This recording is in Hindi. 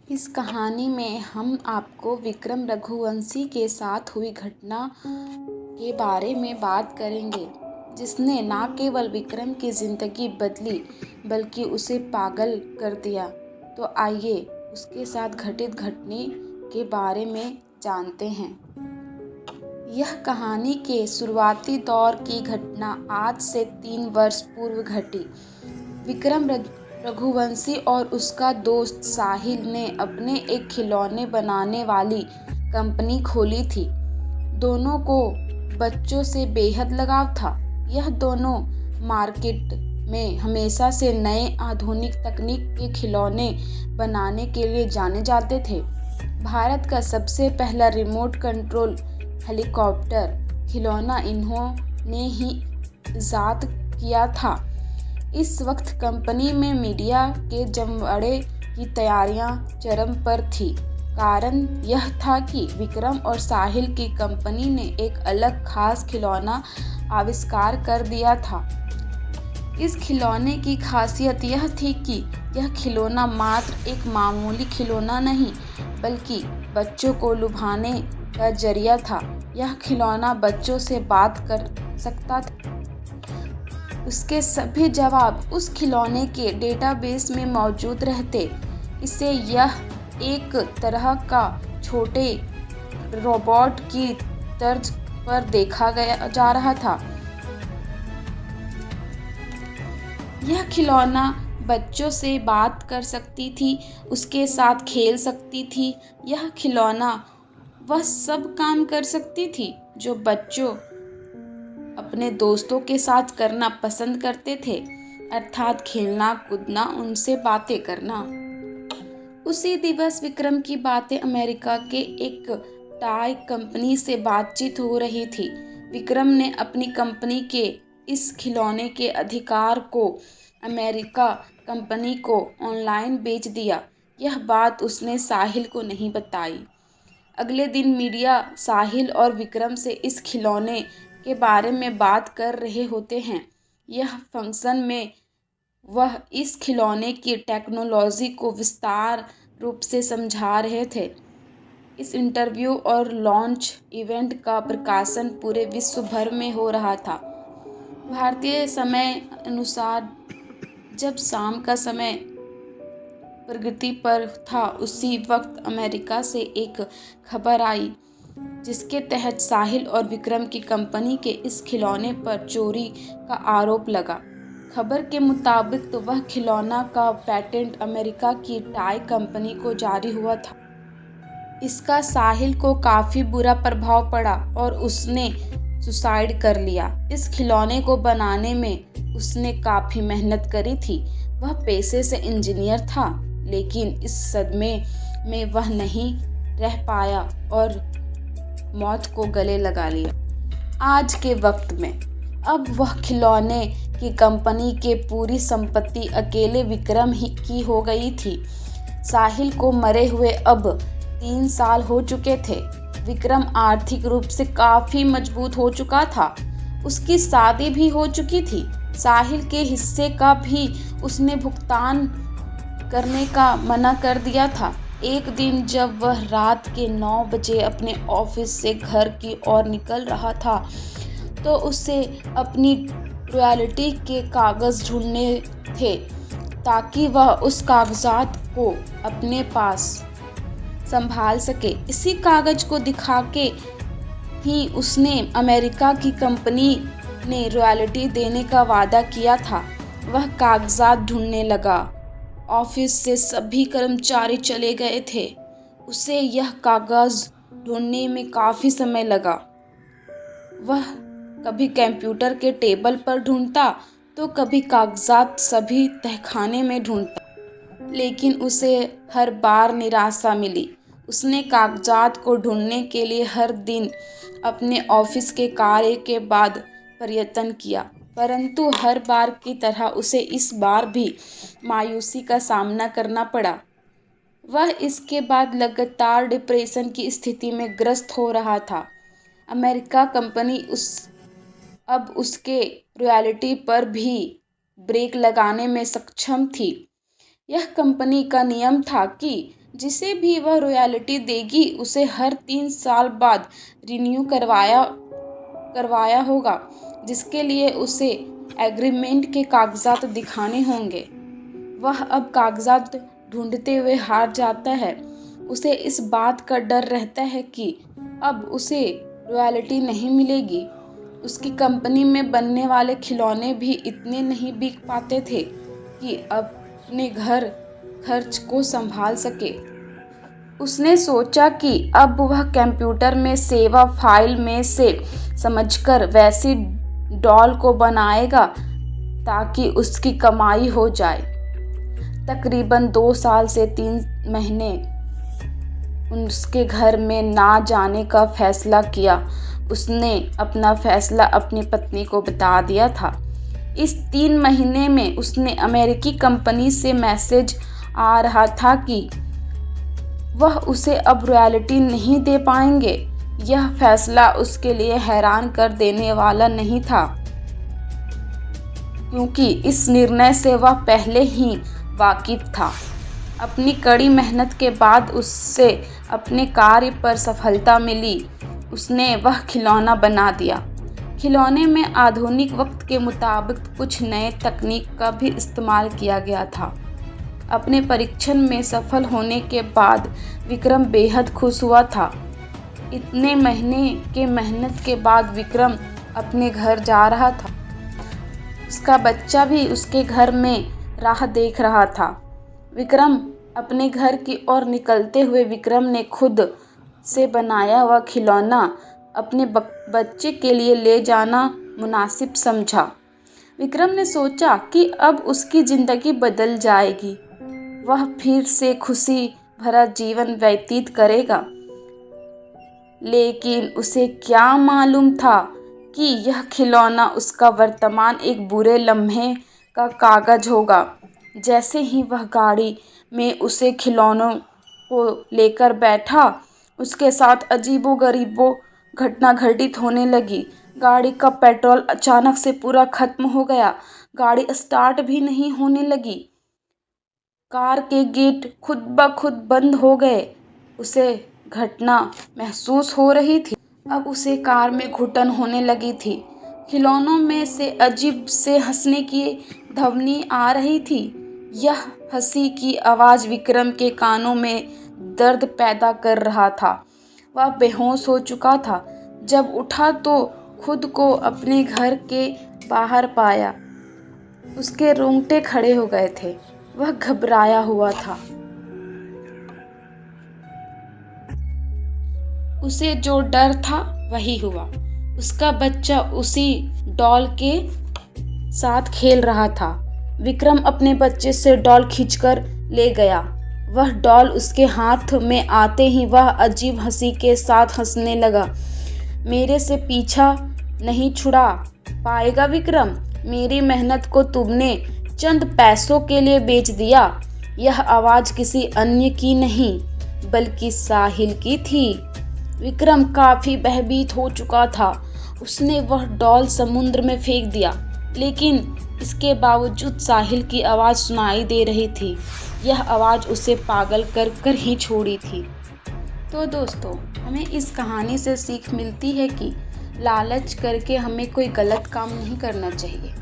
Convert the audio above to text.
इस कहानी में हम आपको विक्रम रघुवंशी के साथ हुई घटना के बारे में बात करेंगे, जिसने न केवल विक्रम की ज़िंदगी बदली बल्कि उसे पागल कर दिया। तो आइए उसके साथ घटित घटने के बारे में जानते हैं। यह कहानी के शुरुआती दौर की घटना आज से 3 वर्ष पूर्व घटी। विक्रम रघुवंशी और उसका दोस्त साहिल ने अपने एक खिलौने बनाने वाली कंपनी खोली थी। दोनों को बच्चों से बेहद लगाव था। यह दोनों मार्केट में हमेशा से नए आधुनिक तकनीक के खिलौने बनाने के लिए जाने जाते थे। भारत का सबसे पहला रिमोट कंट्रोल हेलीकॉप्टर खिलौना इन्होंने ही इजाद किया था। इस वक्त कंपनी में मीडिया के जमवाड़े की तैयारियां चरम पर थी। कारण यह था कि विक्रम और साहिल की कंपनी ने एक अलग खास खिलौना आविष्कार कर दिया था। इस खिलौने की खासियत यह थी कि यह खिलौना मात्र एक मामूली खिलौना नहीं, बल्कि बच्चों को लुभाने का जरिया था। यह खिलौना बच्चों से बात कर सकता था। उसके सभी जवाब उस खिलौने के डेटाबेस में मौजूद रहते। इसे यह एक तरह का छोटे रोबोट की तर्ज पर देखा जा रहा था। यह खिलौना बच्चों से बात कर सकती थी, उसके साथ खेल सकती थी। यह खिलौना वह सब काम कर सकती थी जो बच्चों अपने दोस्तों के साथ करना पसंद करते थे, अर्थात खेलना, कूदना, उनसे बातें करना। उसी दिवस विक्रम की बातें अमेरिका के एक टॉय कंपनी से बातचीत हो रही थी। विक्रम ने अपनी कंपनी के इस खिलौने के अधिकार को अमेरिका कंपनी को ऑनलाइन बेच दिया। यह बात उसने साहिल को नहीं बताई। अगले दिन मीडिया साहिल और विक्रम से इस खिलौने के बारे में बात कर रहे होते हैं। यह फंक्शन में वह इस खिलौने की टेक्नोलॉजी को विस्तार रूप से समझा रहे थे। इस इंटरव्यू और लॉन्च इवेंट का प्रकाशन पूरे विश्व भर में हो रहा था। भारतीय समय अनुसार जब शाम का समय प्रगति पर था, उसी वक्त अमेरिका से एक खबर आई जिसके तहत साहिल और विक्रम की कंपनी के इस खिलौने पर चोरी का आरोप लगा। खबर के मुताबिक तो वह खिलौना का पेटेंट अमेरिका की टॉय कंपनी को जारी हुआ था। इसका साहिल को काफ़ी बुरा प्रभाव पड़ा और उसने सुसाइड कर लिया। इस खिलौने को बनाने में उसने काफ़ी मेहनत करी थी। वह पेशे से इंजीनियर था, लेकिन इस सदमे में वह नहीं रह पाया और मौत को गले लगा लिया। आज के वक्त में अब वह खिलौने की कंपनी के पूरी संपत्ति अकेले विक्रम ही की हो गई थी। साहिल को मरे हुए अब 3 साल हो चुके थे। विक्रम आर्थिक रूप से काफ़ी मजबूत हो चुका था। उसकी शादी भी हो चुकी थी। साहिल के हिस्से का भी उसने भुगतान करने का मना कर दिया था। एक दिन जब वह रात के 9 बजे अपने ऑफिस से घर की ओर निकल रहा था, तो उसे अपनी रॉयल्टी के कागज़ ढूंढने थे ताकि वह उस कागजात को अपने पास संभाल सके। इसी कागज को दिखा के ही उसने अमेरिका की कंपनी ने रॉयल्टी देने का वादा किया था। वह कागजात ढूंढने लगा। ऑफिस से सभी कर्मचारी चले गए थे। उसे यह कागज ढूंढने में काफ़ी समय लगा। वह कभी कंप्यूटर के टेबल पर ढूंढता तो कभी कागजात सभी तहखाने में ढूंढता, लेकिन उसे हर बार निराशा मिली। उसने कागजात को ढूंढने के लिए हर दिन अपने ऑफिस के कार्य के बाद प्रयत्न किया, परंतु हर बार की तरह उसे इस बार भी मायूसी का सामना करना पड़ा। वह इसके बाद लगातार डिप्रेशन की स्थिति में ग्रस्त हो रहा था। अमेरिका कंपनी अब उसके रॉयल्टी पर भी ब्रेक लगाने में सक्षम थी। यह कंपनी का नियम था कि जिसे भी वह रॉयल्टी देगी उसे हर 3 साल बाद रिन्यू करवाया होगा, जिसके लिए उसे एग्रीमेंट के कागजात दिखाने होंगे। वह अब कागजात ढूंढते हुए हार जाता है। उसे इस बात का डर रहता है कि अब उसे रॉयल्टी नहीं मिलेगी। उसकी कंपनी में बनने वाले खिलौने भी इतने नहीं बिक पाते थे कि अपने घर खर्च को संभाल सके। उसने सोचा कि अब वह कंप्यूटर में सेवा फाइल में से समझकर वैसी डॉल को बनाएगा ताकि उसकी कमाई हो जाए। तकरीबन 2 साल से 3 महीने उसके घर में ना जाने का फैसला किया। उसने अपना फैसला अपनी पत्नी को बता दिया था। इस 3 महीने में उसने अमेरिकी कंपनी से मैसेज आ रहा था कि वह उसे अब रॉयल्टी नहीं दे पाएंगे। यह फैसला उसके लिए हैरान कर देने वाला नहीं था, क्योंकि इस निर्णय से वह पहले ही वाकिफ था। अपनी कड़ी मेहनत के बाद उससे अपने कार्य पर सफलता मिली। उसने वह खिलौना बना दिया। खिलौने में आधुनिक वक्त के मुताबिक कुछ नए तकनीक का भी इस्तेमाल किया गया था। अपने परीक्षण में सफल होने के बाद विक्रम बेहद खुश हुआ था। इतने महीने के मेहनत के बाद विक्रम अपने घर जा रहा था। उसका बच्चा भी उसके घर में राह देख रहा था। विक्रम अपने घर की ओर निकलते हुए विक्रम ने खुद से बनाया हुआ खिलौना अपने बच्चे के लिए ले जाना मुनासिब समझा। विक्रम ने सोचा कि अब उसकी ज़िंदगी बदल जाएगी। वह फिर से खुशी भरा जीवन व्यतीत करेगा। लेकिन उसे क्या मालूम था कि यह खिलौना उसका वर्तमान एक बुरे लम्हे का कागज होगा। जैसे ही वह गाड़ी में उसे खिलौनों को लेकर बैठा, उसके साथ अजीबोगरीबो घटना घटित होने लगी। गाड़ी का पेट्रोल अचानक से पूरा खत्म हो गया। गाड़ी स्टार्ट भी नहीं होने लगी। कार के गेट खुद ब खुद बंद हो गए। उसे घटना महसूस हो रही थी। अब उसे कार में घुटन होने लगी थी। खिलौनों में से अजीब से हंसने की ध्वनि आ रही थी। यह हंसी की आवाज़ विक्रम के कानों में दर्द पैदा कर रहा था। वह बेहोश हो चुका था। जब उठा तो खुद को अपने घर के बाहर पाया। उसके रोंगटे खड़े हो गए थे। वह घबराया हुआ था। उसे जो डर था वही हुआ। उसका बच्चा उसी डॉल के साथ खेल रहा था। विक्रम अपने बच्चे से डॉल खींचकर ले गया। वह डॉल उसके हाथ में आते ही वह अजीब हंसी के साथ हंसने लगा। मेरे से पीछा नहीं छुड़ा पाएगा विक्रम। मेरी मेहनत को तुमने चंद पैसों के लिए बेच दिया। यह आवाज़ किसी अन्य की नहीं बल्कि साहिल की थी। विक्रम काफ़ी भयभीत हो चुका था। उसने वह डॉल समुद्र में फेंक दिया, लेकिन इसके बावजूद साहिल की आवाज़ सुनाई दे रही थी। यह आवाज़ उसे पागल कर कर ही छोड़ी थी। तो दोस्तों, हमें इस कहानी से सीख मिलती है कि लालच करके हमें कोई गलत काम नहीं करना चाहिए।